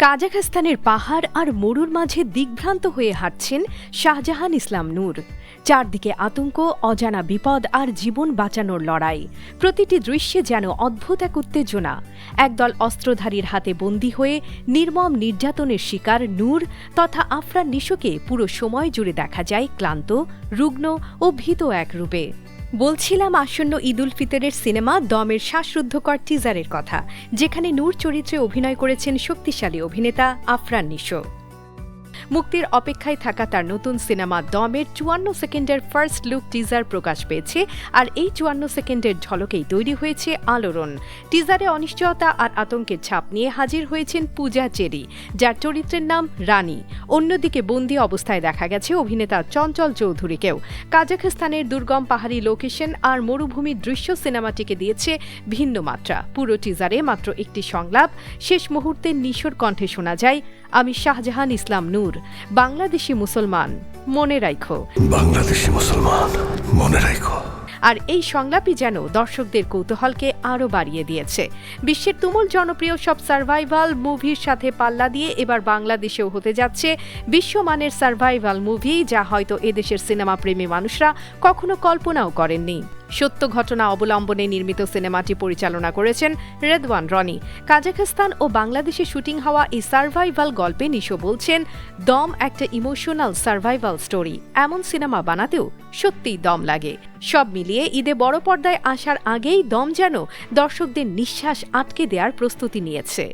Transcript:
কাজাখস্তানের পাহাড় আর মরুর মাঝে দিগ্ভ্রান্ত হয়ে হাঁটছেন শাহজাহান ইসলাম নূর। চারদিকে আতঙ্ক, অজানা বিপদ আর জীবন বাঁচানোর লড়াই। প্রতিটি দৃশ্যে যেন অদ্ভুত এক উত্তেজনা। একদল অস্ত্রধারীর হাতে বন্দী হয়ে নির্মম নির্যাতনের শিকার নূর তথা আফরান নিশোকে পুরো সময় জুড়ে দেখা যায় ক্লান্ত, রুগ্ন ও ভীত এক রূপে। বলছিলাম আসন্ন ঈদ উল ফিতরের সিনেমা দমের শ্বাসরুদ্ধকর টিজারের কথা, যেখানে নূর চরিত্রে অভিনয় করেছেন শক্তিশালী অভিনেতা আফরান নিশো। মুক্তির অপেক্ষায় থাকা তার নতুন সিনেমা দমের ৫৪ সেকেন্ডের ফার্স্ট লুক টিজার প্রকাশ পেয়েছে, আর এই ৫৪ সেকেন্ডের ঝলকেই তৈরি হয়েছে আলোড়ন। টিজারে অনিশ্চয়তা আর আতঙ্কের ছাপ নিয়ে হাজির হয়েছেন পূজা চেরি, যার চরিত্রের নাম রানী। অন্যদিকে বন্দী অবস্থায় দেখা গেছে অভিনেতা চঞ্চল চৌধুরীকেও। কাজাখস্তানের দুর্গম পাহাড়ি লোকেশন আর মরুভূমির দৃশ্য সিনেমাটিকে দিয়েছে ভিন্ন মাত্রা। পুরো টিজারে মাত্র একটি সংলাপ, শেষ মুহূর্তে নিশোর কণ্ঠে শোনা যায়, আমি শাহজাহান ইসলাম নূর, বাংলাদেশি মুসলমান, মনে রাখো। বাংলাদেশি মুসলমান, মনে রাখো। আর এই সংলাপই যেন দর্শকদের কৌতূহলকে আরও বাড়িয়ে দিয়েছে। বিশ্বের তুমুল জনপ্রিয় সব সার্ভাইভাল মুভির সাথে পাল্লা দিয়ে এবার বাংলাদেশেও হতে যাচ্ছে বিশ্বমানের সার্ভাইভাল মুভি, যা হয়তো এদেশের সিনেমা প্রেমী মানুষরা কখনো কল্পনাও করেননি। সত্য ঘটনা অবলম্বনে নির্মিত সিনেমাটি পরিচালনা করেছেন রেদওয়ান রনি। কাজাখস্তান ও বাংলাদেশে শুটিং হওয়া এই সার্ভাইভাল গল্পে নিশো বলছেন, দম একটা ইমোশনাল সার্ভাইভাল স্টোরি। এমন সিনেমা বানাতেও সত্যিই দম লাগে। সব মিলিয়ে ঈদে বড় পর্দায় আসার আগেই দম যেন দর্শকদের নিঃশ্বাস আটকে দেওয়ার প্রস্তুতি নিয়েছে।